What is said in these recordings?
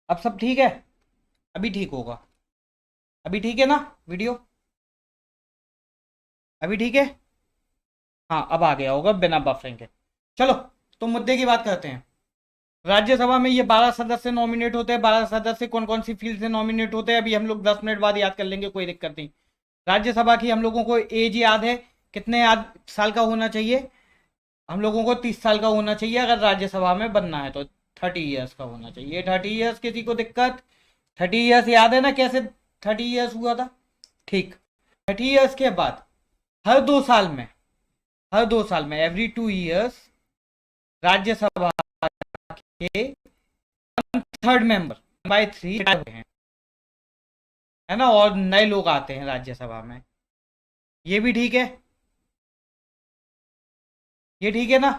अब सब ठीक है? अभी ठीक होगा? अभी ठीक है ना वीडियो? अभी ठीक है? हाँ, अब आ गया होगा बिना बफरिंग के। चलो, तो मुद्दे की बात करते हैं। राज्यसभा में ये 12 सदस्य नॉमिनेट होते हैं। 12 सदस्य कौन कौन सी फील्ड से नॉमिनेट होते हैं अभी हम लोग 10 मिनट बाद याद कर लेंगे, कोई दिक्कत नहीं। राज्यसभा की हम लोगों को एज याद है, कितने याद साल का होना चाहिए? हम लोगों को 30 साल का होना चाहिए अगर राज्यसभा में बनना है तो। 30 ईयर्स का होना चाहिए। 30 ईयर्स किसी को दिक्कत? 30 ईयर्स याद है ना कैसे 30 ईयर्स हुआ था? ठीक। 30 ईयर्स के बाद हर 2 साल में, हर 2 साल में एवरी 2 ईयर्स राज्यसभा के 1/3 मेंबर 1/3 रिटायर होते हैं, है ना, और नए लोग आते हैं राज्यसभा में। ये भी ठीक है? ये ठीक है ना?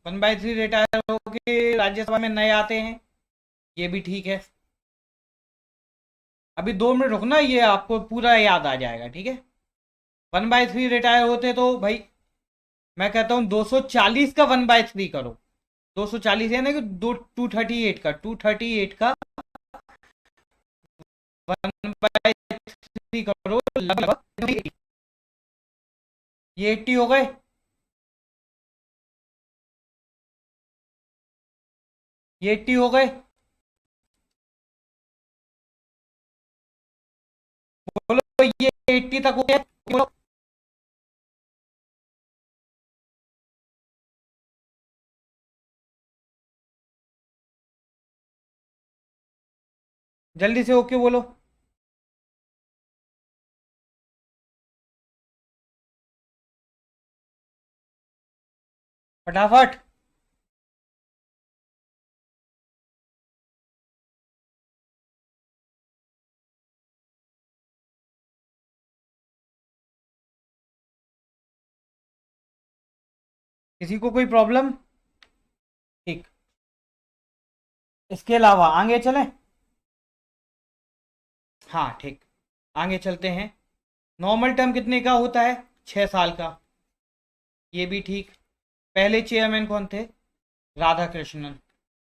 1/3 रिटायर होके राज्यसभा में नए आते हैं, ये भी ठीक है। अभी 2 मिनट रुकना, ये आपको पूरा याद आ जाएगा, ठीक है। 1/3 रिटायर होते तो भाई मैं कहता हूँ 240 का 1/3 करो। 240 है ना कि 238 का 238 का 1/3 करो, लगभग ये 80 हो गए। ये 80 हो गए। बोलो ये 80 तक हो गया? बोलो जल्दी से, ओके बोलो फटाफट। किसी को कोई प्रॉब्लम? ठीक। इसके अलावा आगे चलें? हाँ ठीक, आगे चलते हैं। नॉर्मल टर्म कितने का होता है? 6 साल का। ये भी ठीक। पहले चेयरमैन कौन थे? राधा कृष्णन।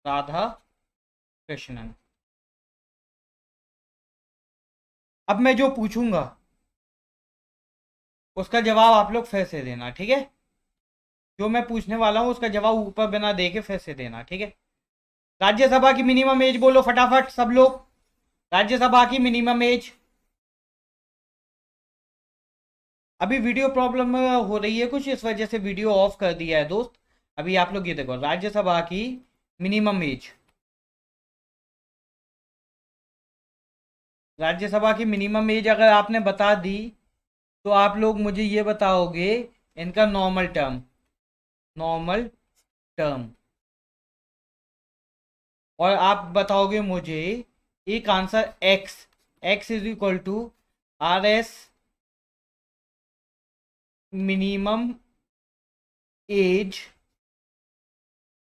राधा कृष्णन। अब मैं जो पूछूंगा उसका जवाब आप लोग फिर से देना, ठीक है। जो मैं पूछने वाला हूँ उसका जवाब ऊपर बिना देखे फिर से देना, ठीक है। राज्यसभा की मिनिमम एज बोलो फटाफट सब लोग। राज्यसभा की मिनिमम एज। अभी वीडियो प्रॉब्लम हो रही है कुछ, इस वजह से वीडियो ऑफ कर दिया है दोस्त। अभी आप लोग ये देखो, राज्यसभा की मिनिमम एज। राज्यसभा की मिनिमम एज अगर आपने बता दी तो आप लोग मुझे ये बताओगे इनका नॉर्मल टर्म। Normal term. और आप बताओगे मुझे एक answer x. X is equal to RS minimum S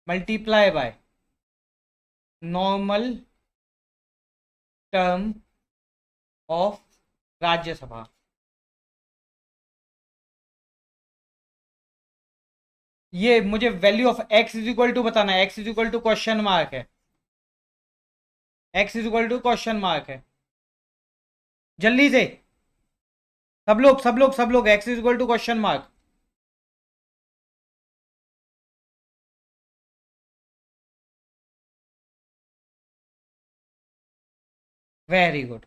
multiply by normal term of Rajya Sabha. ये मुझे value of x is equal to बताना है। X is equal to question mark है। X is equal to question mark है। जल्दी से सब लोग सब लोग सब लोग, x is equal to question mark. Very good.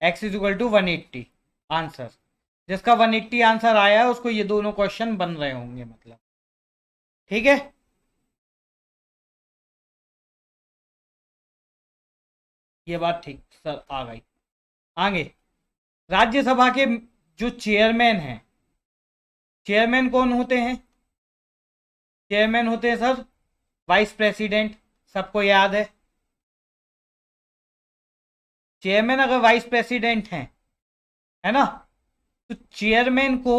X is equal to 180 answer. जिसका 180 आंसर आया है उसको ये दोनों क्वेश्चन बन रहे होंगे मतलब, ठीक है। ये बात ठीक सर आ गई। आगे, राज्यसभा के जो चेयरमैन हैं, चेयरमैन कौन होते हैं? चेयरमैन होते हैं सर वाइस प्रेसिडेंट। सबको याद है। चेयरमैन अगर वाइस प्रेसिडेंट हैं, है ना, तो चेयरमैन को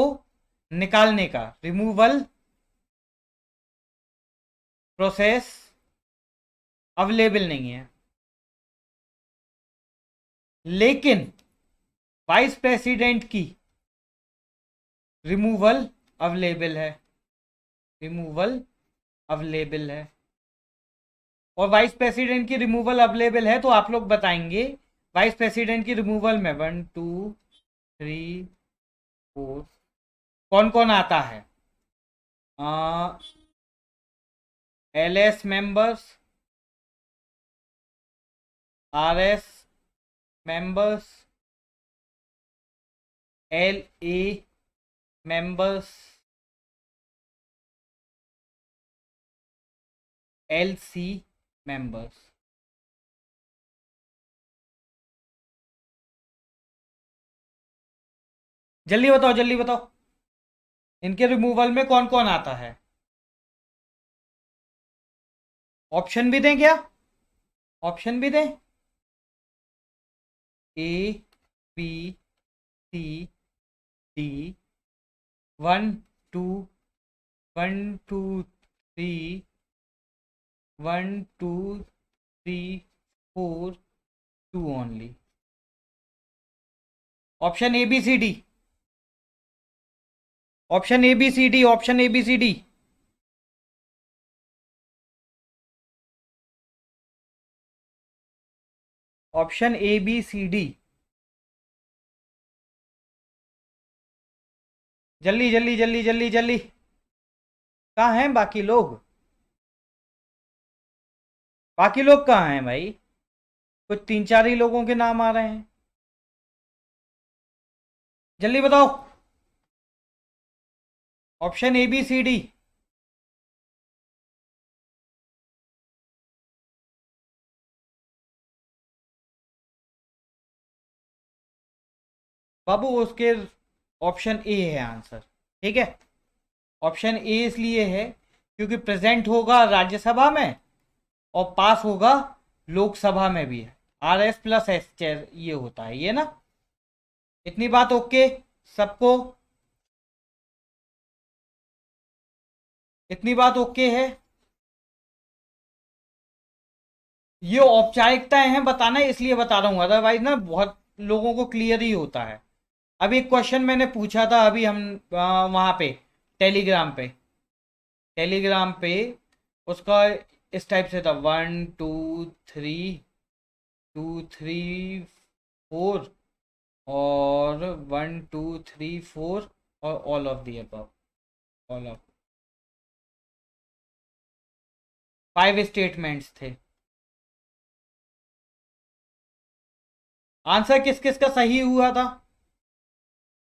निकालने का रिमूवल प्रोसेस अवेलेबल नहीं है। लेकिन वाइस प्रेसिडेंट की रिमूवल अवेलेबल है। रिमूवल अवेलेबल है। और वाइस प्रेसिडेंट की रिमूवल अवेलेबल है, तो आप लोग बताएंगे वाइस प्रेसिडेंट की रिमूवल में 1 2 3 4 कौन कौन आता है। LS members, RS members, LA members, LC members. जल्दी बताओ जल्दी बताओ, इनके रिमूवल में कौन कौन आता है। ऑप्शन भी दें क्या? ऑप्शन भी दें। A B C D 1 2 1 2 3 1 2 3 4 2 only. Option ABCD, option ABCD, option ABCD। Option ABCD। जल्दी जल्दी जल्दी जल्दी जल्दी, कहाँ हैं बाकी लोग? बाकी लोग कहाँ हैं भाई? कुछ 3 4 ही लोगों के नाम आ रहे हैं। जल्दी बताओ। Option ABCD। बाबू उसके ऑप्शन ए है आंसर। ठीक है, ऑप्शन ए इसलिए है क्योंकि प्रेजेंट होगा राज्यसभा में और पास होगा लोकसभा में भी। RS+S ये होता है ये ना। इतनी बात ओके सबको? इतनी बात ओके है? ये औपचारिकताएं हैं बताना, इसलिए बता रहा हूं, अदरवाइज ना बहुत लोगों को क्लियर ही होता है। अभी एक क्वेश्चन मैंने पूछा था अभी हम वहां पे टेलीग्राम पे, टेलीग्राम पे उसका इस टाइप से था 1 2 3 2 3 4 और 1 2 3 4 और all of the above, all of 5 statements थे। आंसर किस किस का सही हुआ था?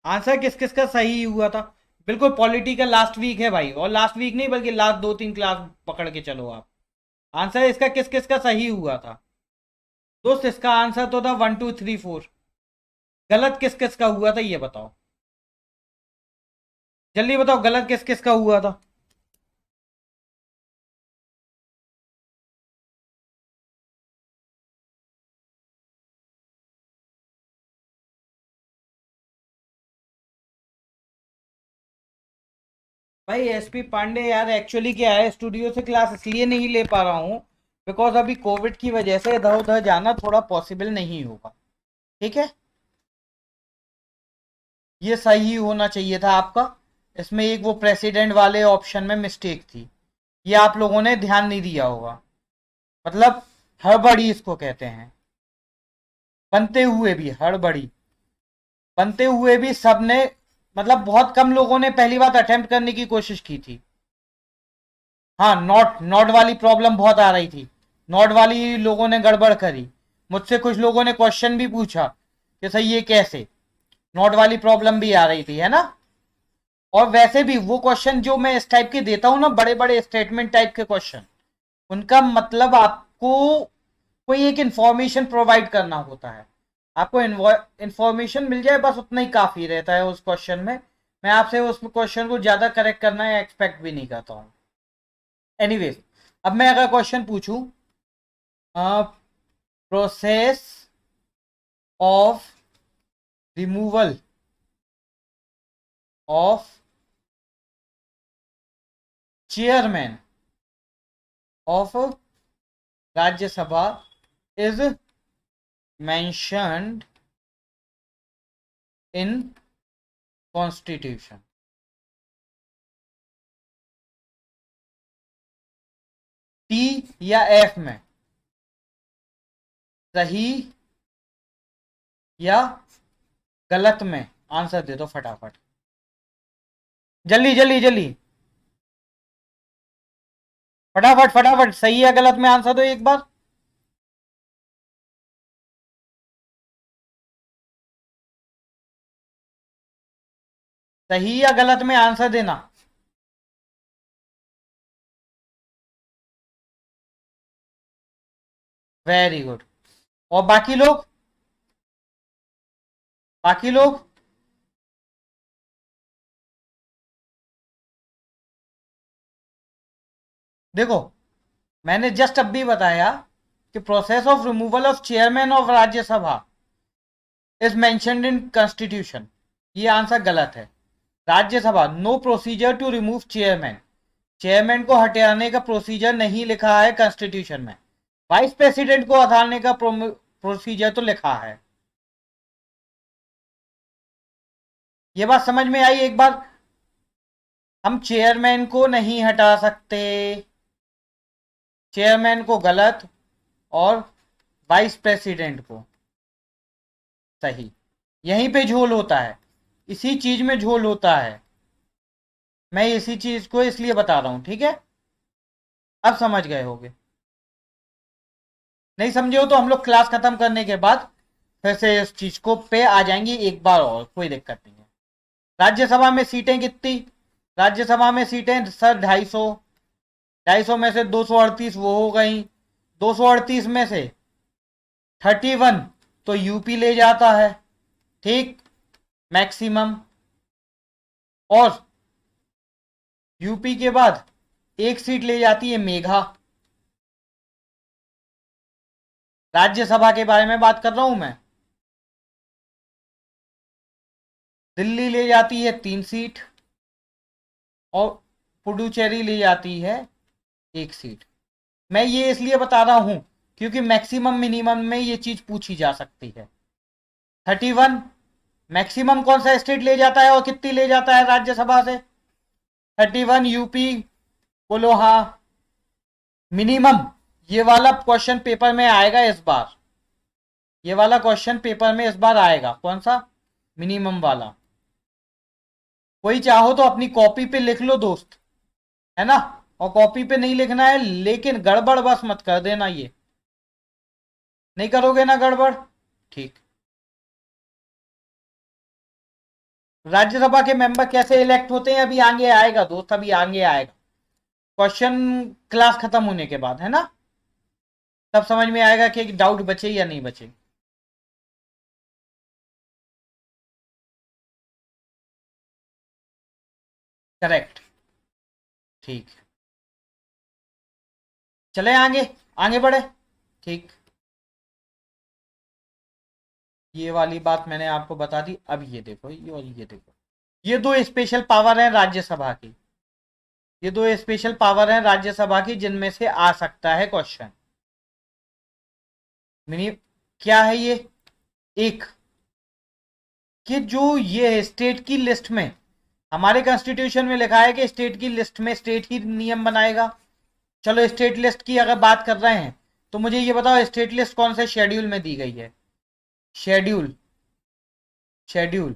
आंसर किस किस का सही हुआ था? बिल्कुल पॉलिटी का लास्ट वीक है भाई, और लास्ट वीक नहीं बल्कि लास्ट 2 3 क्लास पकड़ के चलो आप। आंसर इसका किस किस का सही हुआ था दोस्त? इसका आंसर तो था 1 2 3 4। गलत किस किस का हुआ था ये बताओ, जल्दी बताओ गलत किस किस का हुआ था। भाई SP पांडे यार, एक्चुअली क्या है, स्टूडियो से क्लास इसलिए नहीं ले पा रहा हूँ बिकॉज अभी कोविड की वजह से इधर उधर जाना थोड़ा पॉसिबल नहीं होगा। ठीक है, ये सही होना चाहिए था आपका। इसमें एक वो प्रेसिडेंट वाले ऑप्शन में मिस्टेक थी, ये आप लोगों ने ध्यान नहीं दिया होगा। मतलब हड़बड़ी इसको कहते हैं। बनते हुए भी हड़बड़ी, बनते हुए भी सबने, मतलब बहुत कम लोगों ने पहली बात अटेम्प्ट करने की कोशिश की थी। हाँ, नॉट नॉट वाली प्रॉब्लम बहुत आ रही थी, नॉट वाली लोगों ने गड़बड़ करी। मुझसे कुछ लोगों ने क्वेश्चन भी पूछा कि सही ये कैसे, नॉट वाली प्रॉब्लम भी आ रही थी, है ना। और वैसे भी वो क्वेश्चन जो मैं इस टाइप के देता हूं ना, बड़े बड़े स्टेटमेंट टाइप के क्वेश्चन, उनका मतलब आपको कोई एक इंफॉर्मेशन प्रोवाइड करना होता है। आपको इंफॉर्मेशन मिल जाए बस उतना ही काफी रहता है उस क्वेश्चन में। मैं आपसे उस क्वेश्चन को ज्यादा करेक्ट करना है एक्सपेक्ट भी नहीं करता हूँ। एनीवेज, अब मैं अगर क्वेश्चन पूछूं, process of removal of chairman of Rajya Sabha is mentioned in constitution. T या F में? सही या गलत में आंसर दे दो फटाफट, जल्दी जल्दी जल्दी, फटाफट फटाफट, सही या गलत में आंसर दो एक बार। सही या गलत में आंसर देना। Very good. और बाकी लोग, बाकी लोग, देखो मैंने जस्ट अभी बताया कि process of removal of chairman of Rajya Sabha is mentioned in constitution. ये आंसर गलत है। Rajya Sabha, no procedure to remove chairman, chairman को हटाने का प्रोसीजर नहीं लिखा है कॉन्स्टिट्यूशन में। वाइस प्रेसिडेंट को हटाने का प्रोसीजर तो लिखा है। ये बात समझ में आई एक बार? हम चेयरमैन को नहीं हटा सकते, चेयरमैन को गलत और वाइस प्रेसिडेंट को सही। यहीं पे झोल होता है, इसी चीज में झोल होता है। मैं इसी चीज को इसलिए बता रहा हूं, ठीक है? अब समझ गए होगे। नहीं समझे हो तो हम लोग क्लास खत्म करने के बाद फिर से इस चीज को पे आ जाएंगे एक बार और, कोई दिक्कत नहीं है। राज्यसभा में सीटें कितनी? राज्यसभा में सीटें सर 250। 250 में से 238 वो हो गई। 238 में से 31 तो यूपी ले जाता है, ठीक, मैक्सिमम। और यूपी के बाद एक सीट ले जाती है मेघा। राज्यसभा के बारे में बात कर रहा हूं मैं। दिल्ली ले जाती है 3 सीट और पुडुचेरी ले जाती है 1 सीट। मैं ये इसलिए बता रहा हूं क्योंकि मैक्सिमम मिनिमम में ये चीज पूछी जा सकती है। 31 मैक्सिमम कौन सा स्टेट ले जाता है और कितनी ले जाता है राज्यसभा से? 31 यूपी, बोलो हाँ। मिनिमम, ये वाला क्वेश्चन पेपर में आएगा इस बार, ये वाला क्वेश्चन पेपर में इस बार आएगा। कौन सा? मिनिमम वाला। कोई चाहो तो अपनी कॉपी पे लिख लो दोस्त, है ना? और कॉपी पे नहीं लिखना है, लेकिन गड़बड़ बस मत कर देना। ये नहीं करोगे ना गड़बड़? ठीक। राज्यसभा के मेंबर कैसे इलेक्ट होते हैं अभी आगे आएगा दोस्त, अभी आगे आएगा क्वेश्चन, क्लास खत्म होने के बाद, है ना? तब समझ में आएगा कि डाउट बचे या नहीं बचे। करेक्ट, ठीक। चले आगे, आगे बढ़े, ठीक। ये वाली बात मैंने आपको बता दी। अब ये देखो, ये और ये देखो, ये 2 स्पेशल पावर हैं राज्यसभा की। ये 2 स्पेशल पावर हैं राज्यसभा की जिनमें से आ सकता है क्वेश्चन। मिनी क्या है ये? एक, कि जो ये स्टेट की लिस्ट में, हमारे कॉन्स्टिट्यूशन में लिखा है कि स्टेट की लिस्ट में स्टेट ही नियम बनाएगा। चलो स्टेट लिस्ट की अगर बात कर रहे हैं तो मुझे ये बताओ स्टेट लिस्ट कौन से शेड्यूल में दी गई है? शेड्यूल, शेड्यूल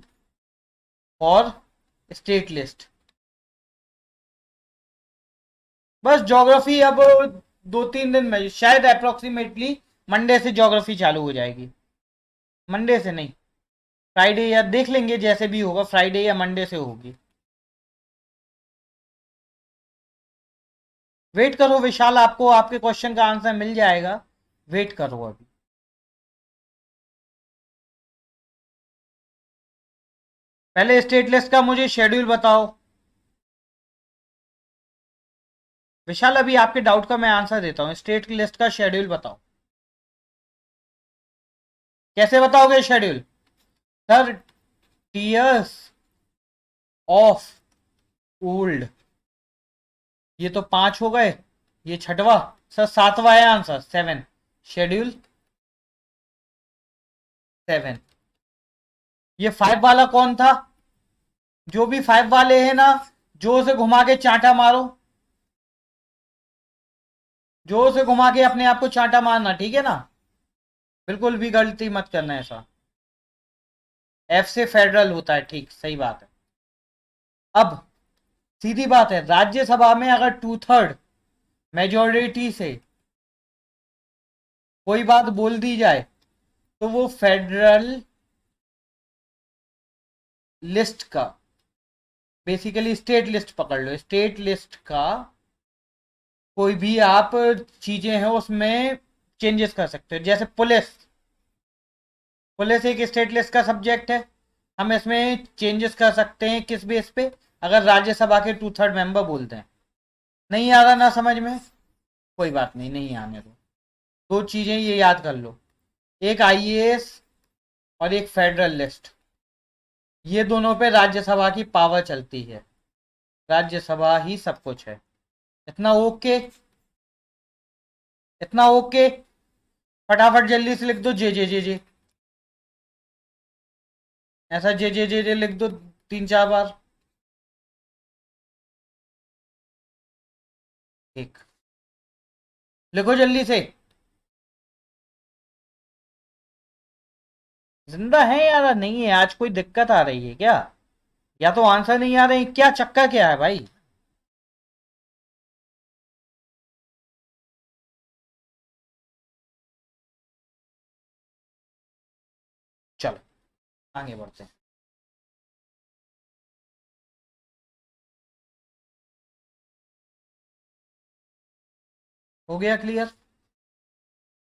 और स्टेट लिस्ट। बस ज्योग्राफी अब 2-3 दिन में शायद अप्रोक्सीमेटली मंडे से ज्योग्राफी चालू हो जाएगी। मंडे से नहीं, फ्राइडे, या देख लेंगे जैसे भी होगा, फ्राइडे या मंडे से होगी। वेट करो विशाल, आपको आपके क्वेश्चन का आंसर मिल जाएगा। वेट करो अभी। पहले स्टेट लिस्ट का मुझे शेड्यूल बताओ विशाल, अभी आपके डाउट का मैं आंसर देता हूं। स्टेट लिस्ट का शेड्यूल बताओ। कैसे बताओगे schedule? Sir, tears of old, ये तो 5 हो गए, ये छठवा। सर 7वां है आंसर, 7, शेड्यूल 7। ये 5 वाला कौन था? जो भी 5 वाले हैं ना, जोर से घुमा के चांटा मारो, जोर से घुमा के अपने आप को चांटा मारना, ठीक है ना? बिल्कुल भी गलती मत करना ऐसा। एफ से फेडरल होता है, ठीक, सही बात है। अब सीधी बात है, राज्यसभा में अगर 2/3 मेजोरिटी से कोई बात बोल दी जाए तो वो फेडरल लिस्ट का, बेसिकली स्टेट लिस्ट पकड़ लो, स्टेट लिस्ट का कोई भी आप चीजें हैं उसमें चेंजेस कर सकते हो। जैसे पुलिस, पुलिस एक स्टेट लिस्ट का सब्जेक्ट है, हम इसमें चेंजेस कर सकते हैं किस बेस पे, अगर राज्यसभा के 2/3 मेंबर बोलते हैं। नहीं आ रहा ना समझ में, कोई बात नहीं, नहीं आने दो। दो चीजें ये याद कर लो, एक आईएएस और एक फेडरल लिस्ट, ये दोनों पे राज्यसभा की पावर चलती है, राज्यसभा ही सब कुछ है। इतना ओके, इतना ओके। फटाफट जल्दी से लिख दो जे जे जे जे, ऐसा जे जे जे जे लिख दो 3-4 बार। ठीक, लिखो जल्दी से। जिंदा है यार, नहीं है, आज कोई दिक्कत आ रही है क्या, या तो आंसर नहीं आ रहे हैं, क्या चक्कर क्या है भाई। चलो आगे बढ़ते हैं। हो गया क्लियर।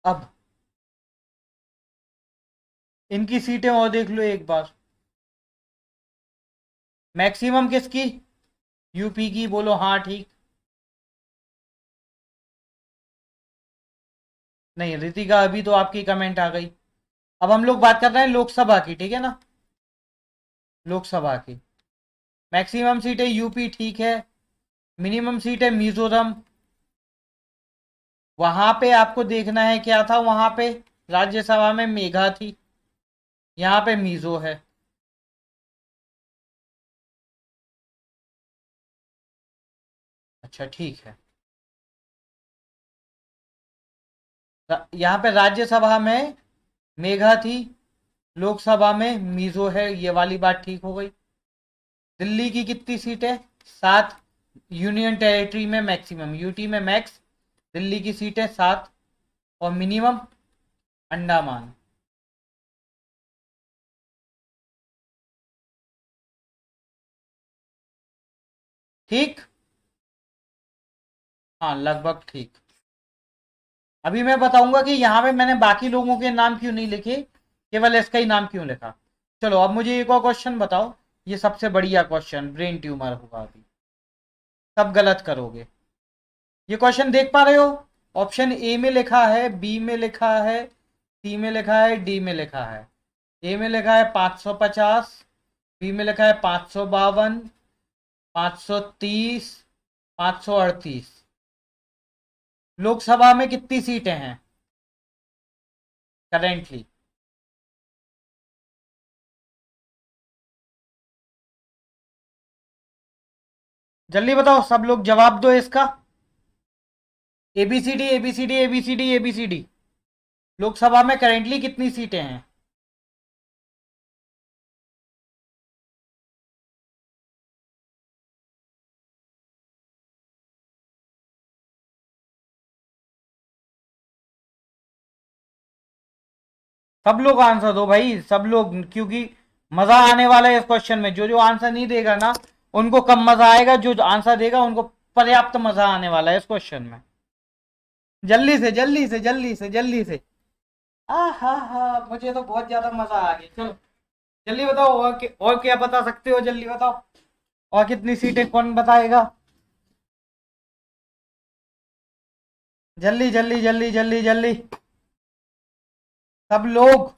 अब इनकी सीटें और देख लो एक बार। मैक्सिमम किसकी, यूपी की, बोलो हाँ ठीक। नहीं रितिका, अभी तो आपकी कमेंट आ गई। अब हम लोग बात कर रहे हैं लोकसभा की, ठीक है ना, लोकसभा की मैक्सिमम सीटें यूपी ठीक है, मिनिमम सीट है मिजोरम। वहां पे आपको देखना है क्या था, वहां पे राज्यसभा में मेघा थी, यहाँ पे मिजो है। अच्छा ठीक है, यहाँ पे राज्यसभा में मेघा थी, लोकसभा में मिजो है, ये वाली बात ठीक हो गई। दिल्ली की कितनी सीट है, 7। यूनियन टेरिटरी में मैक्सिमम, यूटी में मैक्स, दिल्ली की सीट है 7, और मिनिमम अंडमान। ठीक, हाँ लगभग ठीक। अभी मैं बताऊंगा कि यहाँ पे मैंने बाकी लोगों के नाम क्यों नहीं लिखे, केवल इसका ही नाम क्यों लिखा। चलो अब मुझे एक और क्वेश्चन बताओ, ये सबसे बढ़िया क्वेश्चन, ब्रेन ट्यूमर होगा अभी, सब गलत करोगे। ये क्वेश्चन देख पा रहे हो, ऑप्शन ए में लिखा है, बी में लिखा है, सी में लिखा है, डी में लिखा है। ए में लिखा है 550, बी में लिखा है 552, 530, 538। लोकसभा में कितनी सीटें हैं करेंटली। जल्दी बताओ, सब लोग जवाब दो इसका। ABCD ABCD ABCD ABCD, Lok Sabha में करेंटली कितनी सीटें हैं। सब लोग आंसर दो भाई, सब लोग, क्योंकि मजा आने वाला है इस क्वेश्चन में। जो जो आंसर नहीं देगा ना उनको कम मजा आएगा, जो आंसर देगा उनको पर्याप्त मजा आने वाला है इस क्वेश्चन में। जल्दी से जल्दी से जल्दी से जल्दी से। आ हा हा, मुझे तो बहुत ज्यादा मजा आ गया। चलो जल्दी बताओ, और क्या बता सकते हो, जल्दी बताओ। और कितनी सीटें कौन बताएगा, जल्दी जल्दी जल्दी जल्दी जल्दी, सब लोग।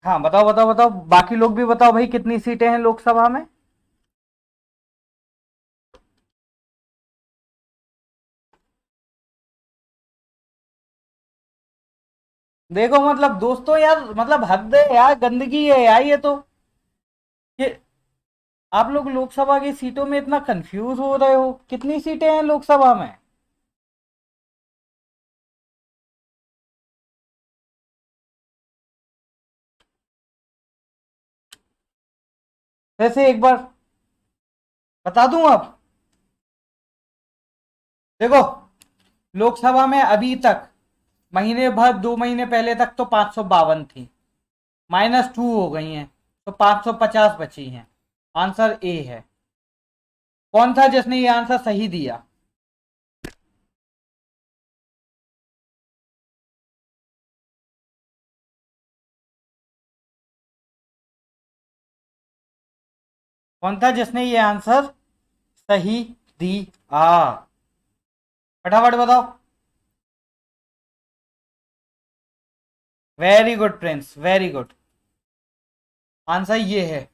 हाँ बताओ बताओ बताओ, बाकी लोग भी बताओ भाई, कितनी सीटें हैं लोकसभा में। देखो मतलब दोस्तों यार, मतलब हद है यार, गंदगी है यार ये तो। ये आप लोग लोकसभा की सीटों में इतना कंफ्यूज हो रहे हो, कितनी सीटें हैं लोकसभा में? वैसे एक बार बता दूं आप, देखो लोकसभा में अभी तक महीने भर 2 महीने पहले तक तो 552 थी, -2 हो गई हैं, तो 550 बची हैं। आंसर ए है। कौन था जिसने ये आंसर सही दिया? कौन था जिसने ये आंसर सही दिया? फटाफट बताओ। Very good Prince, very good. Answer ये है।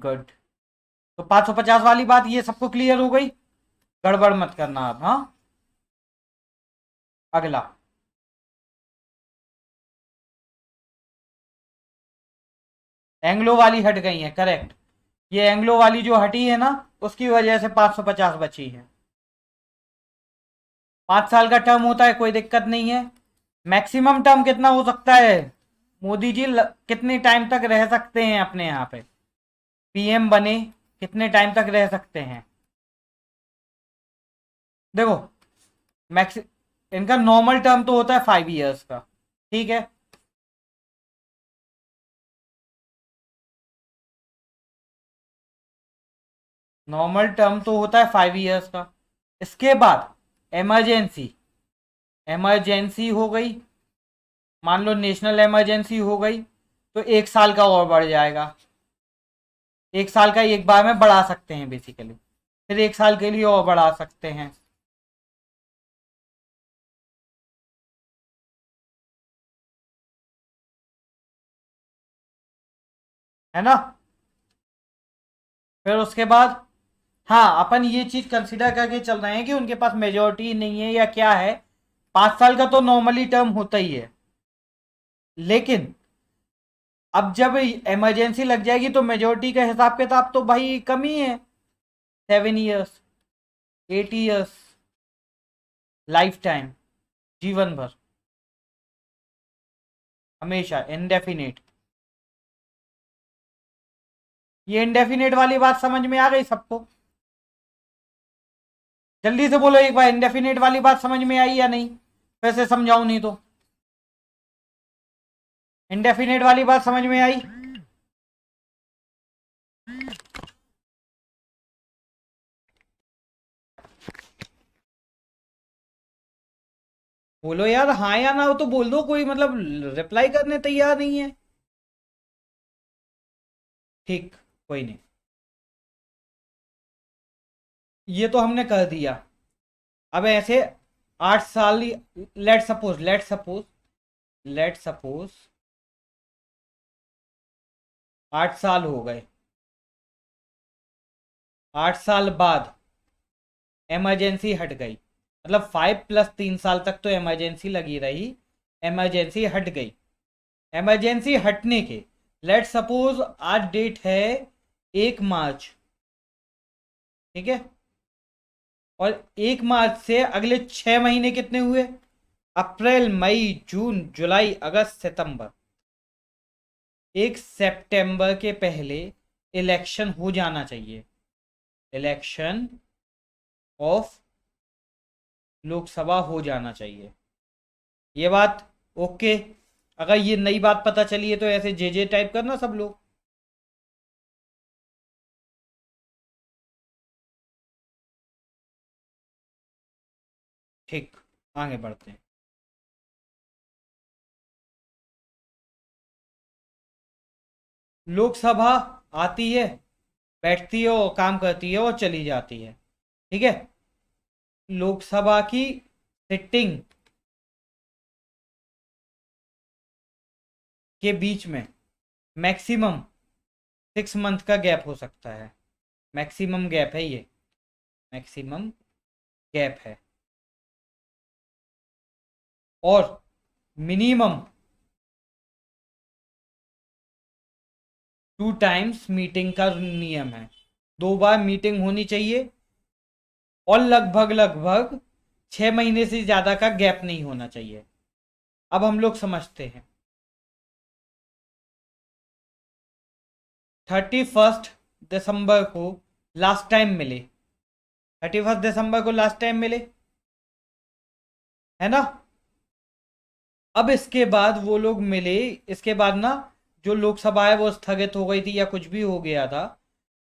गुड। तो 550 वाली बात ये सबको क्लियर हो गई। गड़बड़ मत करना आप, हाँ। अगला। एंग्लो वाली हट गई है, करेक्ट। ये एंग्लो वाली जो हटी है ना, उसकी वजह से 550 बची है। 5 साल का टर्म होता है, कोई दिक्कत नहीं है। मैक्सिमम टर्म कितना हो सकता है? मोदी जी कितने टाइम तक रह सकते हैं अपने यहाँ पे? पीएम बने, कितने टाइम तक रह सकते हैं? देखो, मैक्स इनका नॉर्मल टर्म तो होता है 5 इयर्स का, ठीक है। नॉर्मल टर्म तो होता है 5 इयर्स का। इसके बाद इमरजेंसी, इमरजेंसी हो गई, मान लो नेशनल इमरजेंसी हो गई, तो 1 साल का और बढ़ जाएगा। 1 साल का एक बार में बढ़ा सकते हैं बेसिकली, फिर 1 साल के लिए और बढ़ा सकते हैं। है ना? फिर उसके बाद, हाँ, अपन ये चीज कंसिडर करके चल रहे हैं कि उनके पास मेजोरिटी नहीं है या क्या है। 5 साल का तो नॉर्मली टर्म होता ही है, लेकिन अब जब इमरजेंसी लग जाएगी तो मेजोरिटी का हिसाब किताब तो भाई कम ही है। 7 इयर्स, 8 इयर्स, लाइफ टाइम, जीवन भर, हमेशा इनडेफिनेट। ये इनडेफिनेट वाली बात समझ में आ गई सबको? जल्दी से बोलो एक बार, इनडेफिनेट वाली बात समझ में आई या नहीं? वैसे समझाऊं नहीं तो। इनडेफिनेट वाली बात समझ में आई? बोलो यार, हाँ या ना हो तो बोल दो, कोई मतलब रिप्लाई करने तैयार नहीं है। ठीक, कोई नहीं। ये तो हमने कर दिया। अब ऐसे 8 साल, लेट सपोज 8 साल हो गए। 8 साल बाद इमरजेंसी हट गई, मतलब 5 + 3 साल तक तो इमरजेंसी लगी रही। इमरजेंसी हट गई। इमरजेंसी हटने के, लेट सपोज आज डेट है 1 मार्च, ठीक है। और 1 मार्च से अगले 6 महीने कितने हुए? अप्रैल, मई, जून, जुलाई, अगस्त, सितंबर। 1 सितंबर के पहले इलेक्शन हो जाना चाहिए। इलेक्शन ऑफ लोकसभा हो जाना चाहिए। ये बात ओके? अगर ये नई बात पता चली है तो ऐसे जे जे टाइप करना सब लोग। ठीक, आगे बढ़ते हैं। लोकसभा आती है, बैठती है और काम करती है और चली जाती है, ठीक है। लोकसभा की सिटिंग के बीच में मैक्सिमम 6 मंथ का गैप हो सकता है। मैक्सिमम गैप है ये, मैक्सिमम गैप है। और मिनिमम 2 टाइम्स मीटिंग का नियम है, 2 बार मीटिंग होनी चाहिए और लगभग लगभग 6 महीने से ज्यादा का गैप नहीं होना चाहिए। अब हम लोग समझते हैं। 31 दिसंबर को लास्ट टाइम मिले, 31 दिसंबर को लास्ट टाइम मिले, है ना। अब इसके बाद वो लोग मिले, इसके बाद ना जो लोकसभा है वो स्थगित हो गई थी या कुछ भी हो गया था।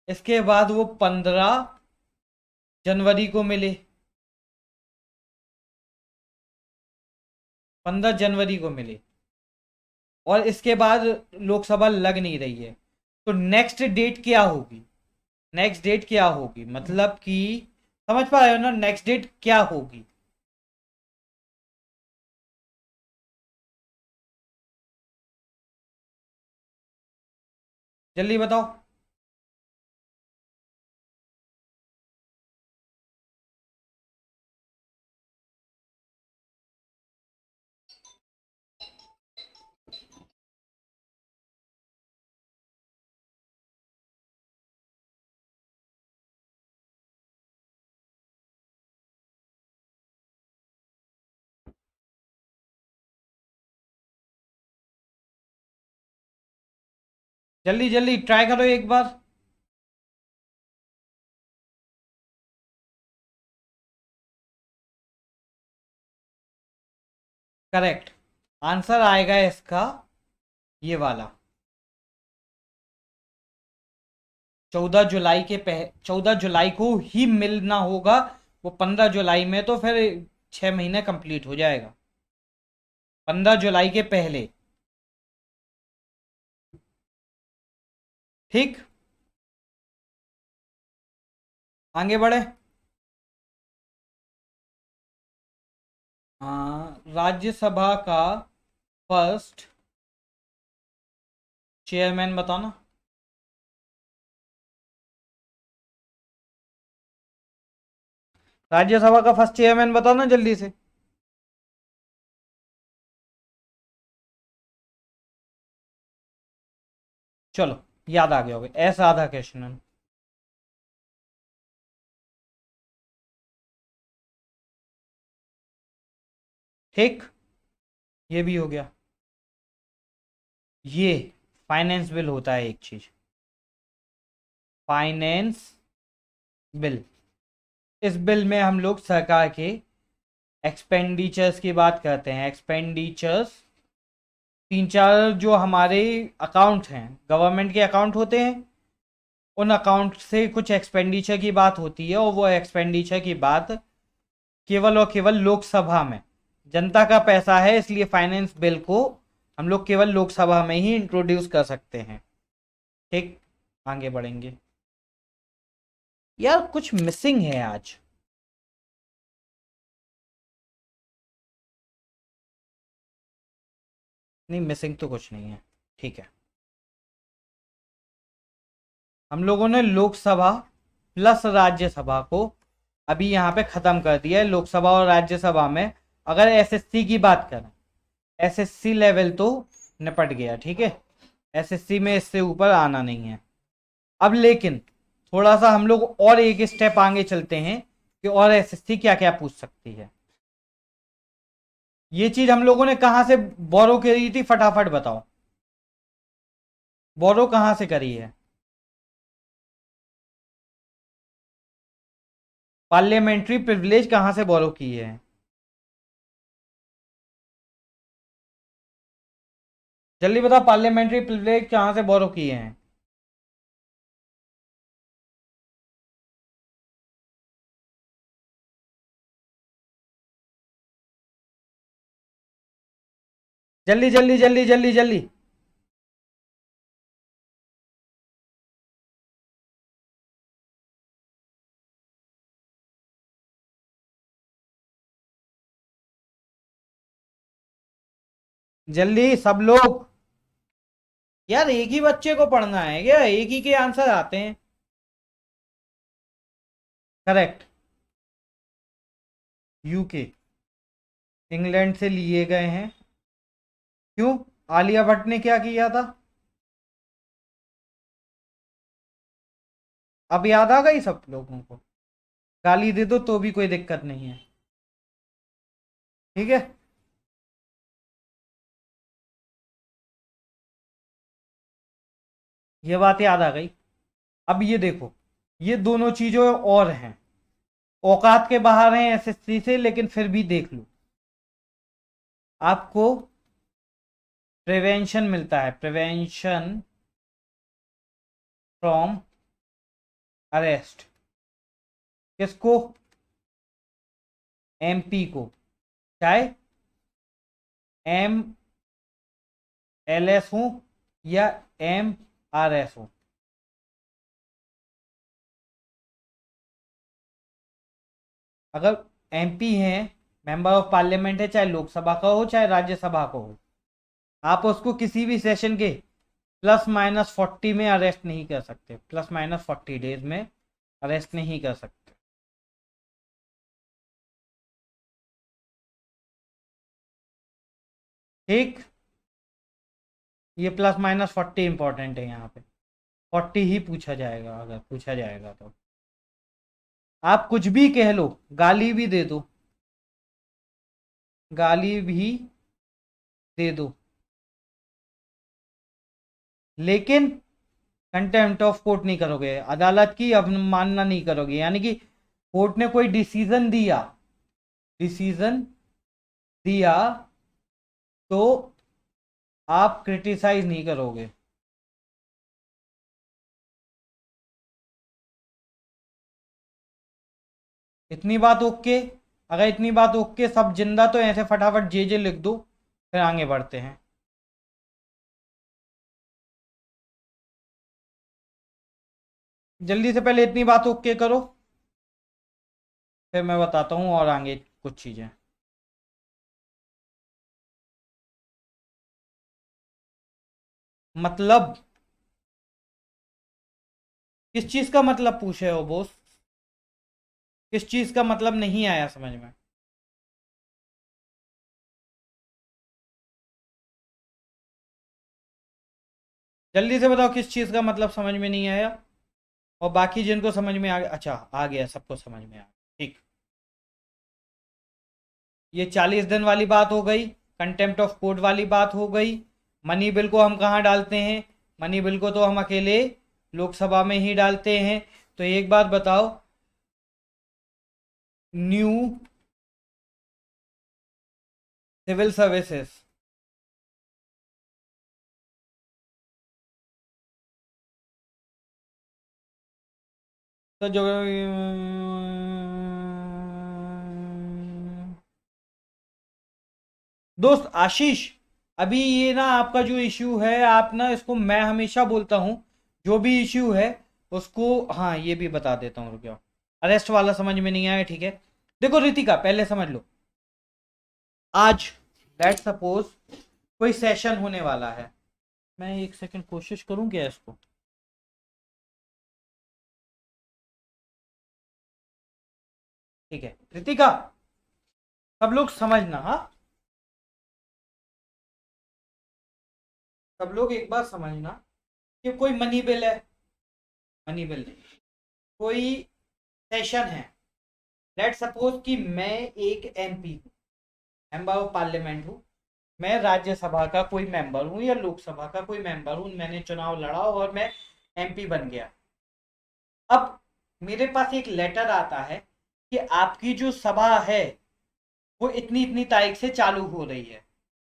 इसके बाद वो 15 जनवरी को मिले, 15 जनवरी को मिले, और इसके बाद लोकसभा लग नहीं रही है। तो नेक्स्ट डेट क्या होगी, नेक्स्ट डेट क्या होगी, मतलब कि समझ पा रहे हो ना, नेक्स्ट डेट क्या होगी। जल्दी बताओ। जल्दी जल्दी ट्राई करो एक बार। करेक्ट आंसर आएगा इसका ये वाला। 14 जुलाई को ही मिलना होगा। वो 15 जुलाई में तो फिर 6 महीने कंप्लीट हो जाएगा, 15 जुलाई के पहले। ठीक, आगे बढ़े। राज्यसभा का फर्स्ट चेयरमैन बताना। राज्यसभा का फर्स्ट चेयरमैन बताना जल्दी से। चलो, याद आ गया होगा, एस राधा कृष्णन। ठीक, ये भी हो गया। ये फाइनेंस बिल होता है एक चीज, फाइनेंस बिल। इस बिल में हम लोग सरकार के एक्सपेंडिचर्स की बात करते हैं। एक्सपेंडिचर्स 3 4 जो हमारे अकाउंट हैं, गवर्नमेंट के अकाउंट होते हैं, उन अकाउंट से कुछ एक्सपेंडिचर की बात होती है, और वो एक्सपेंडिचर की बात केवल और केवल लोकसभा में, जनता का पैसा है, इसलिए फाइनेंस बिल को हम लोग केवल लोकसभा में ही इंट्रोड्यूस कर सकते हैं। ठीक, आगे बढ़ेंगे। यार कुछ मिसिंग है आज। नहीं, मिसिंग तो कुछ नहीं है, ठीक है। हम लोगों ने लोकसभा प्लस राज्यसभा को अभी यहाँ पे खत्म कर दिया है। लोकसभा और राज्यसभा में अगर एसएससी की बात करें, एसएससी लेवल तो निपट गया, ठीक है। एसएससी में इससे ऊपर आना नहीं है अब। लेकिन थोड़ा सा हम लोग और एक स्टेप आगे चलते हैं कि और एसएससी क्या क्या पूछ सकती है। ये चीज हम लोगों ने कहां से बोरो करी थी, फटाफट बताओ। बोरो कहां से करी है? पार्लियामेंट्री प्रिविलेज कहां से बोरो की है? जल्दी बताओ, पार्लियामेंट्री प्रिविलेज कहां से बोरो किए हैं? जल्दी जल्दी जल्दी जल्दी जल्दी। जल्दी सब लोग। यार एक ही बच्चे को पढ़ना है क्या? एक ही के आंसर आते हैं। Correct, UK. इंग्लैंड से लिए गए हैं। क्यों? आलिया भट्ट ने क्या किया था? अब याद आ गई सब लोगों को? गाली दे दो तो भी कोई दिक्कत नहीं है, ठीक है। ये बात याद आ गई। अब ये देखो, ये दोनों चीजों और हैं, औकात के बाहर हैं एसएससी से, लेकिन फिर भी देख लो, आपको प्रिवेंशन मिलता है, प्रिवेंशन फ्रॉम अरेस्ट। किसको? एमपी को, चाहे एम एल एस हो या एम आर एस हो। अगर एमपी हैं, मेंबर ऑफ पार्लियामेंट है, चाहे लोकसभा का हो चाहे राज्यसभा का हो, आप उसको किसी भी सेशन के +-40 में अरेस्ट नहीं कर सकते, +-40 डेज में अरेस्ट नहीं कर सकते। ठीक, ये +-40 इंपॉर्टेंट है, यहाँ पे 40 ही पूछा जाएगा, अगर पूछा जाएगा तो। आप कुछ भी कह लो, गाली भी दे दो, गाली भी दे दो, लेकिन कंटेम्प्ट ऑफ कोर्ट नहीं करोगे, अदालत की अवमानना नहीं करोगे। यानी कि कोर्ट ने कोई डिसीजन दिया, डिसीजन दिया तो आप क्रिटिसाइज नहीं करोगे। इतनी बात ओके? अगर इतनी बात ओके, सब जिंदा, तो ऐसे फटाफट जे लिख दो, फिर आगे बढ़ते हैं। जल्दी से पहले इतनी बात ओके करो, फिर मैं बताता हूँ और आगे कुछ चीजें। मतलब, किस चीज का मतलब पूछे हो बोस? किस चीज का मतलब नहीं आया समझ में? जल्दी से बताओ किस चीज का मतलब समझ में नहीं आया। और बाकी जिनको समझ में आ गया, अच्छा आ गया, सबको समझ में आ गया, ठीक। ये 40 दिन वाली बात हो गई, कंटेम्प्ट ऑफ कोर्ट वाली बात हो गई। मनी बिल को हम कहाँ डालते हैं? मनी बिल को तो हम अकेले लोकसभा में ही डालते हैं। तो एक बात बताओ, न्यू सिविल सर्विसेज, तो जो दोस्त आशीष, अभी ये ना आपका जो इश्यू है, आप ना इसको, मैं हमेशा बोलता हूँ, जो भी इश्यू है उसको, हाँ ये भी बता देता हूँ, रुक जाओ। अरेस्ट वाला समझ में नहीं आया, ठीक है। देखो रितिका, पहले समझ लो, आज लेट सपोज कोई सेशन होने वाला है। मैं एक सेकंड कोशिश करूं क्या इसको। ठीक है रितिका, सब लोग समझना, हाँ, सब लोग एक बार समझना कि कोई मनी बिल है, मनी बिल नहीं, कोई सेशन है। लेट सपोज कि मैं एक एमपी हूँ, मेंबर ऑफ पार्लियामेंट हूँ, मैं राज्यसभा का कोई मेंबर हूँ या लोकसभा का कोई मेंबर हूँ, मैंने चुनाव लड़ा और मैं एमपी बन गया। अब मेरे पास एक लेटर आता है कि आपकी जो सभा है वो इतनी इतनी तारीख से चालू हो रही है,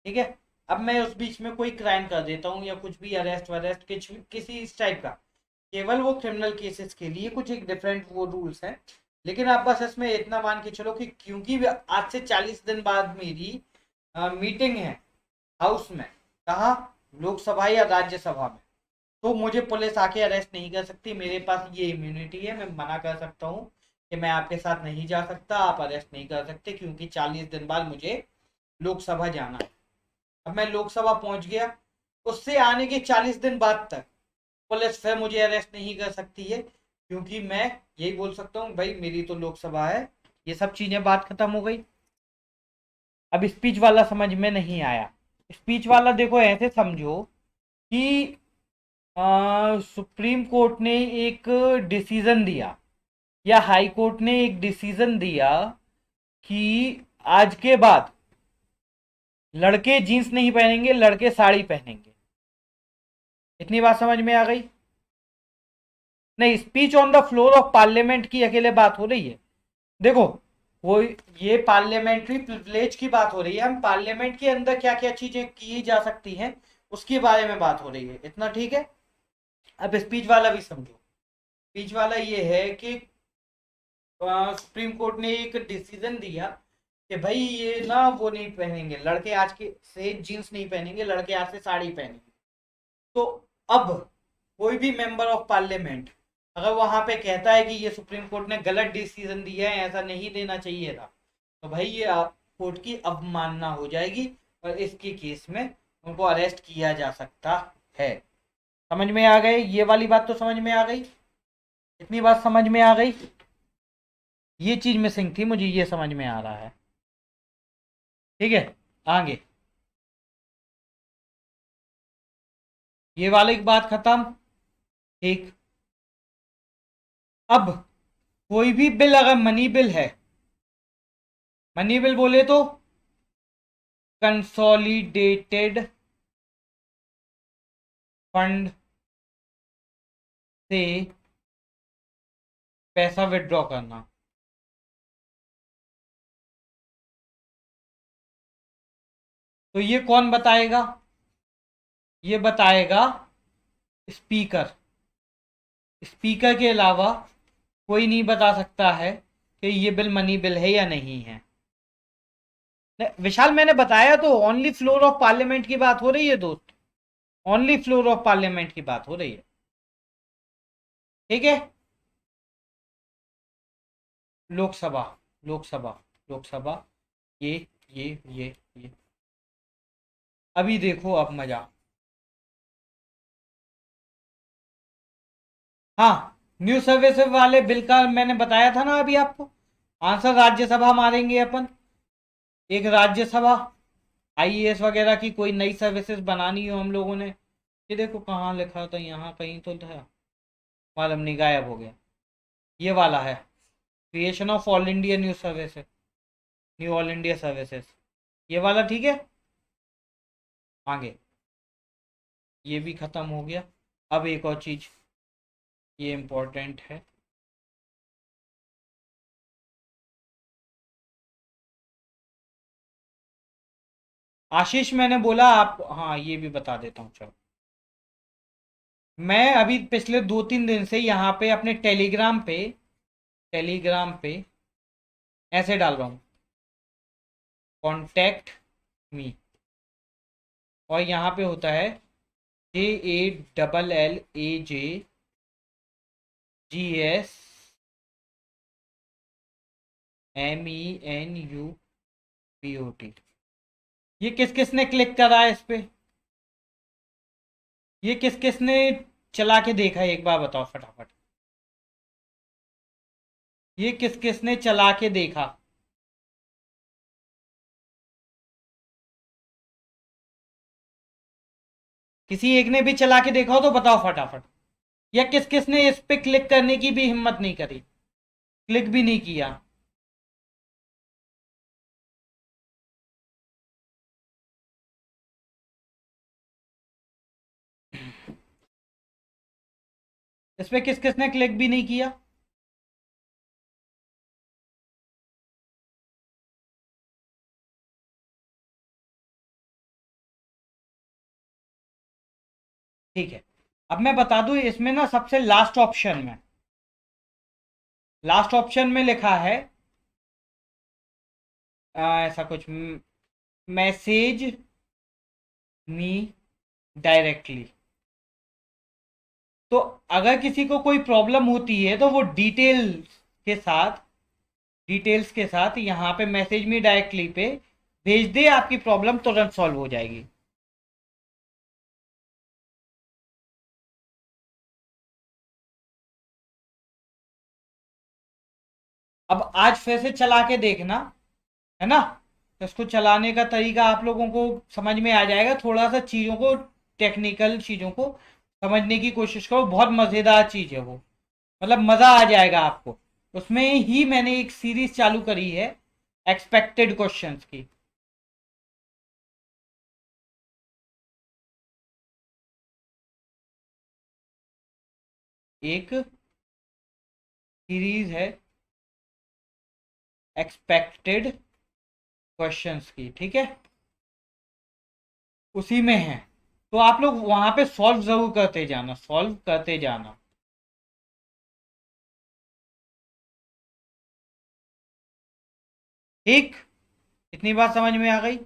ठीक है। अब मैं उस बीच में कोई क्राइम कर देता हूँ या कुछ भी, अरेस्ट वरेस्ट किसी इस टाइप का, केवल वो क्रिमिनल केसेस के लिए कुछ एक डिफरेंट वो रूल्स हैं। लेकिन आप बस इसमें इतना मान के चलो कि क्योंकि आज से 40 दिन बाद मेरी मीटिंग है हाउस में, कहा, लोकसभा या राज्यसभा में, तो मुझे पुलिस आके अरेस्ट नहीं कर सकती। मेरे पास ये इम्यूनिटी है, मैं मना कर सकता हूँ कि मैं आपके साथ नहीं जा सकता, आप अरेस्ट नहीं कर सकते, क्योंकि 40 दिन बाद मुझे लोकसभा जाना है। अब मैं लोकसभा पहुंच गया, उससे आने के 40 दिन बाद तक पुलिस फिर मुझे अरेस्ट नहीं कर सकती है, क्योंकि मैं यही बोल सकता हूँ भाई मेरी तो लोकसभा है। ये सब चीजें बात खत्म हो गई। अब स्पीच वाला समझ में नहीं आया। स्पीच वाला देखो ऐसे समझो कि सुप्रीम कोर्ट ने एक डिसीजन दिया या हाई कोर्ट ने एक डिसीजन दिया कि आज के बाद लड़के जीन्स नहीं पहनेंगे, लड़के साड़ी पहनेंगे। इतनी बात समझ में आ गई? नहीं, speech on the floor of parliament की अकेले बात हो रही है। देखो, वो ये पार्लियामेंट्री प्रिविलेज की बात हो रही है। हम पार्लियामेंट के अंदर क्या क्या चीजें की जा सकती हैं उसके बारे में बात हो रही है। इतना ठीक है? अब स्पीच वाला भी समझो। स्पीच वाला ये है कि सुप्रीम कोर्ट ने एक डिसीजन दिया कि भाई ये ना वो नहीं पहनेंगे लड़के, आज के से जीन्स नहीं पहनेंगे लड़के, आज से साड़ी पहनेंगे। तो अब कोई भी मेंबर ऑफ पार्लियामेंट अगर वहां पे कहता है कि ये सुप्रीम कोर्ट ने गलत डिसीजन दिया है, ऐसा नहीं देना चाहिए था, तो भाई ये कोर्ट की अवमानना हो जाएगी और इसके केस में उनको अरेस्ट किया जा सकता है। समझ में आ गए? ये वाली बात तो समझ में आ गई? इतनी बात समझ में आ गई? ये चीज मिसिंग थी, मुझे ये समझ में आ रहा है। ठीक है, आगे ये वाली बात खत्म। ठीक। अब कोई भी बिल अगर मनी बिल है, मनी बिल बोले तो कंसोलिडेटेड फंड से पैसा विड्रॉ करना। तो ये कौन बताएगा? ये बताएगा स्पीकर। स्पीकर के अलावा कोई नहीं बता सकता है कि ये बिल मनी बिल है या नहीं है। विशाल, मैंने बताया तो ओनली फ्लोर ऑफ पार्लियामेंट की बात हो रही है दोस्त। ओनली फ्लोर ऑफ पार्लियामेंट की बात हो रही है। ठीक है? लोकसभा, लोकसभा, लोकसभा, ये ये अभी देखो अब मजा। हाँ, न्यू सर्विसेज वाले बिल का मैंने बताया था ना अभी आपको। आंसर राज्यसभा मारेंगे अपन। एक राज्यसभा, आईएएस वगैरह की कोई नई सर्विसेज बनानी हो हम लोगों ने। ये देखो कहाँ लिखा था, यहाँ कहीं तो था, मालूम नहीं, गायब हो गया। ये वाला है, creation of all India new services, knew all India services. ये वाला ठीक है। आगे ये भी खत्म हो गया। अब एक और चीज, ये इम्पोर्टेंट है। आशीष, मैंने बोला आप, हाँ ये भी बता देता हूँ चलो। मैं अभी पिछले 2-3 दिन से यहाँ पे अपने टेलीग्राम पे ऐसे डाल रहा हूँ, कॉन्टैक्ट मी, और यहाँ पे होता है JALLAJGSMENUPOT। ये किस किस ने क्लिक करा है इस पे? ये किस किस ने चला के देखा है, एक बार बताओ फटाफट। ये किस किस ने चला के देखा? किसी एक ने भी चला के देखा हो तो बताओ फटाफट। या किस किस ने इस पे क्लिक करने की भी हिम्मत नहीं करी, क्लिक भी नहीं किया? इस पे किस किस ने क्लिक भी नहीं किया? ठीक है, अब मैं बता दूं इसमें ना सबसे लास्ट ऑप्शन में लिखा है ऐसा कुछ, मैसेज मी डायरेक्टली। तो अगर किसी को कोई प्रॉब्लम होती है तो वो डिटेल्स के साथ यहाँ पे मैसेज मी डायरेक्टली पे भेज दे, आपकी प्रॉब्लम तुरंत सॉल्व हो जाएगी। अब आज फिर से चला के देखना, है ना? इसको चलाने का तरीका आप लोगों को समझ में आ जाएगा। थोड़ा सा चीज़ों को, टेक्निकल चीज़ों को समझने की कोशिश करो। बहुत मज़ेदार चीज़ है वो, मतलब मज़ा आ जाएगा आपको। उसमें ही मैंने एक सीरीज चालू करी है एक्सपेक्टेड क्वेश्चंस की। एक सीरीज है एक्सपेक्टेड क्वेश्चंस की, ठीक है, उसी में है। तो आप लोग वहां पे सॉल्व जरूर करते जाना, सॉल्व करते जाना। ठीक, इतनी बात समझ में आ गई।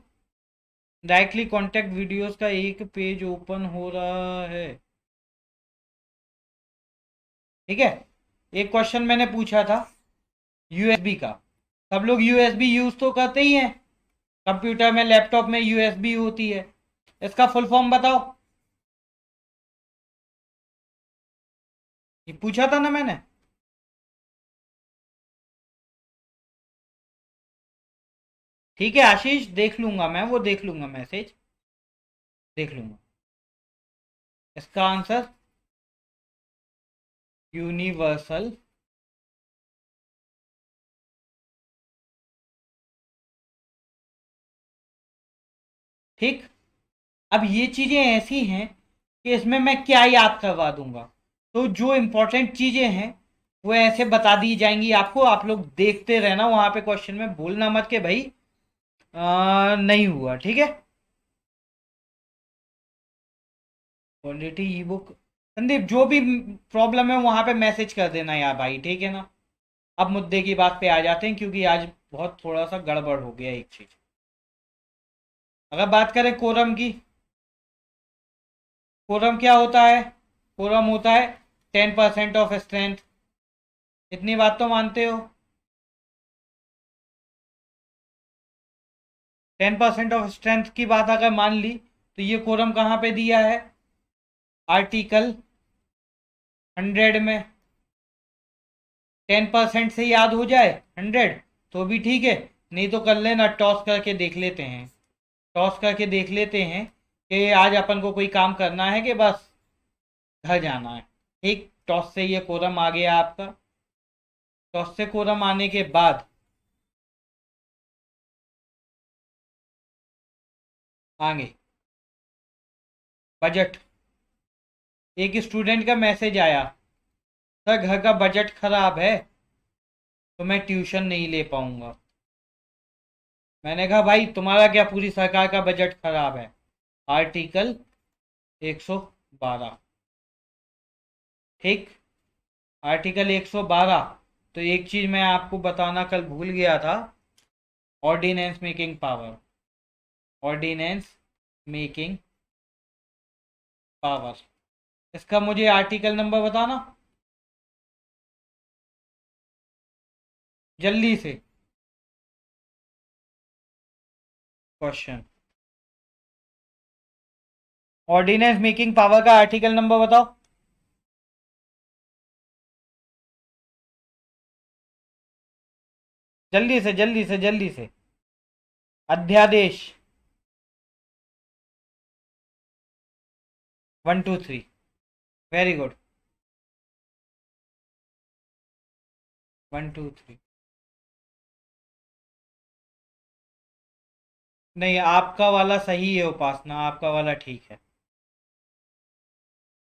डायरेक्टली कॉन्टेक्ट वीडियोस का एक पेज ओपन हो रहा है, ठीक है। एक क्वेश्चन मैंने पूछा था यूएसबी का। सब लोग यूएसबी यूज तो करते ही हैं, कंप्यूटर में, लैपटॉप में यूएसबी होती है। इसका फुल फॉर्म बताओ। ये पूछा था ना मैंने। ठीक है आशीष, देख लूंगा मैं, वो देख लूंगा, मैसेज देख लूंगा। इसका आंसर यूनिवर्सल ठीक। अब ये चीजें ऐसी हैं कि इसमें मैं क्या याद करवा दूंगा। तो जो इंपॉर्टेंट चीजें हैं वो ऐसे बता दी जाएंगी आपको। आप लोग देखते रहना, वहां पे क्वेश्चन में बोलना मत कि भाई नहीं हुआ, ठीक है। क्वालिटी ई बुक, संदीप जो भी प्रॉब्लम है वहां पे मैसेज कर देना यार भाई, ठीक है ना। अब मुद्दे की बात पे आ जाते हैं, क्योंकि आज बहुत थोड़ा सा गड़बड़ हो गया एक चीज। अगर बात करें कोरम की, कोरम क्या होता है? कोरम होता है 10% ऑफ स्ट्रेंथ। इतनी बात तो मानते हो? 10% ऑफ स्ट्रेंथ की बात अगर मान ली, तो ये कोरम कहाँ पे दिया है? आर्टिकल 100 में। 10% से याद हो जाए 100 तो भी ठीक है, नहीं तो कर लेना, टॉस करके देख लेते हैं। टॉस करके देख लेते हैं कि आज अपन को कोई काम करना है कि बस घर जाना है। ठीक, टॉस से ये कोरम आ गया आपका। टॉस से कोरम आने के बाद आगे बजट। एक स्टूडेंट का मैसेज आया, सर घर का बजट खराब है तो मैं ट्यूशन नहीं ले पाऊंगा। मैंने कहा भाई तुम्हारा क्या, पूरी सरकार का बजट खराब है? आर्टिकल 112, ठीक, आर्टिकल 112। तो एक चीज मैं आपको बताना कल भूल गया था, ordinance making power. Ordinance making power, इसका मुझे आर्टिकल नंबर बताना जल्दी से। क्वेश्चन, ऑर्डिनेंस मेकिंग पावर का आर्टिकल नंबर बताओ। जल्दी से जल्दी से जल्दी से। अध्यादेश 123, वेरी गुड। 123, नहीं आपका वाला सही है उपासना, आपका वाला ठीक है।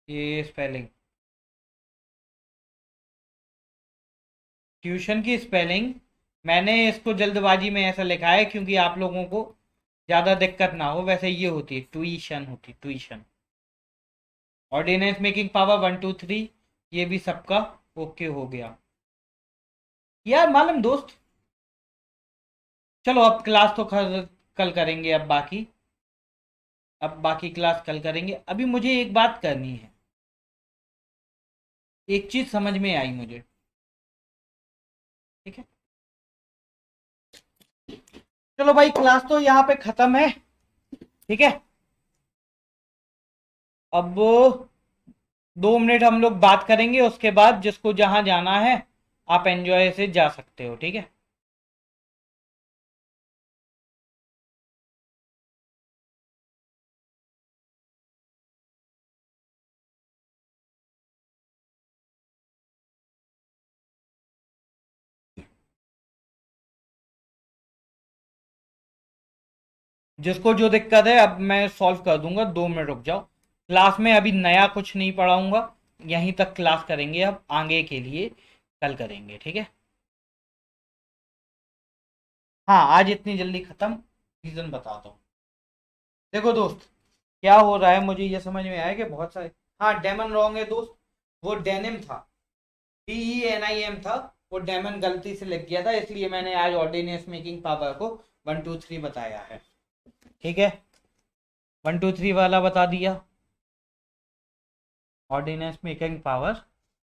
ये स्पेलिंग, ट्यूशन की स्पेलिंग, मैंने इसको जल्दबाजी में ऐसा लिखा है क्योंकि आप लोगों को ज़्यादा दिक्कत ना हो। वैसे ये होती है ट्यूशन, होती ट्यूशन। ऑर्डिनेंस मेकिंग पावर 123, ये भी सबका ओके हो गया यार मालूम दोस्त। चलो अब क्लास तो कल करेंगे। अब बाकी क्लास कल करेंगे। अभी मुझे एक बात करनी है, एक चीज समझ में आई मुझे, ठीक है। चलो भाई क्लास तो यहाँ पे खत्म है, ठीक है। अब 2 मिनट हम लोग बात करेंगे, उसके बाद जिसको जहां जाना है आप एंजॉय से जा सकते हो, ठीक है। जिसको जो दिक्कत है अब मैं सॉल्व कर दूंगा, 2 मिनट रुक जाओ। क्लास में अभी नया कुछ नहीं पढ़ाऊंगा, यहीं तक क्लास करेंगे, अब आगे के लिए कल करेंगे, ठीक है। हाँ, आज इतनी जल्दी खत्म, रीजन बताता हूँ। देखो दोस्त, क्या हो रहा है, मुझे ये समझ में आया कि बहुत सारे, हाँ डेमन रॉन्ग है दोस्त, वो डेनिम था, DENIM था, वो डेमन गलती से लिख गया था, इसलिए मैंने आज ऑर्डिनेंस मेकिंग पावर को 1 2 3 बताया है, ठीक है। 1 2 3 वाला बता दिया, ऑर्डिनेंस मेकिंग पावर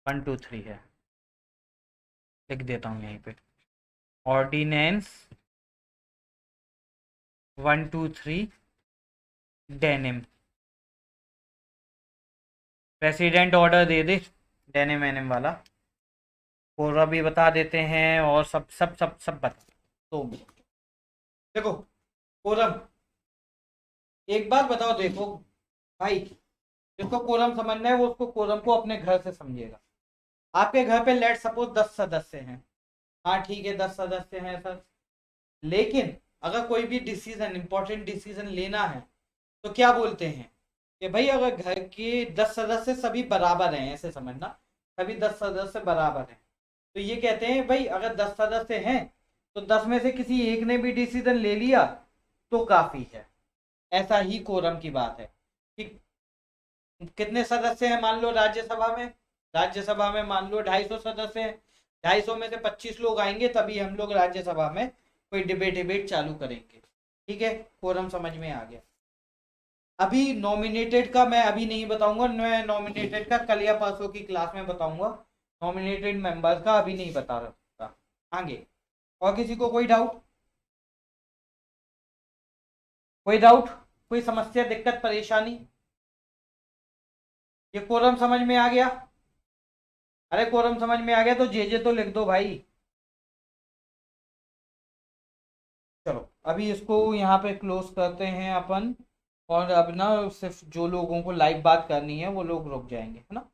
1 2 3 है, लिख देता हूँ यहीं पे, ऑर्डिनेंस 1 2 3 डेनिम, प्रेसिडेंट ऑर्डर दे दे, डेनिम एनिम वाला, पूरा भी बता देते हैं और सब सब सब सब बता। तो देखो कोरम, एक बात बताओ, देखो भाई, जिसको कोरम समझना है वो उसको कोरम को अपने घर से समझेगा। आपके घर पे लेट सपोज 10 सदस्य हैं, हाँ ठीक है 10 सदस्य हैं सर, लेकिन अगर कोई भी डिसीजन, इंपॉर्टेंट डिसीजन लेना है तो क्या बोलते हैं कि भाई अगर घर के 10 सदस्य सभी बराबर हैं, ऐसे समझना, सभी 10 सदस्य बराबर हैं, तो ये कहते हैं भाई अगर 10 सदस्य हैं तो 10 में से किसी एक ने भी डिसीजन ले लिया तो काफी है। ऐसा ही कोरम की बात है कि कितने सदस्य हैं, मान लो राज्यसभा में, राज्यसभा में मान लो 250 सदस्य हैं, 250 में से 25 लोग आएंगे तभी हम लोग राज्यसभा में कोई डिबेट चालू करेंगे, ठीक है। कोरम समझ में आ गया। अभी नॉमिनेटेड का मैं अभी नहीं बताऊंगा, मैं नॉमिनेटेड का कल या परसों की क्लास में बताऊंगा, नॉमिनेटेड मेंबर्स का अभी नहीं बता सकता आगे। और किसी को कोई डाउट, कोई डाउट, कोई समस्या, दिक्कत, परेशानी? ये कोरम समझ में आ गया? अरे कोरम समझ में आ गया तो जे तो लिख दो भाई। चलो अभी इसको यहाँ पे क्लोज करते हैं अपन, और अब ना सिर्फ जो लोगों को लाइव बात करनी है वो लोग रुक जाएंगे, है ना।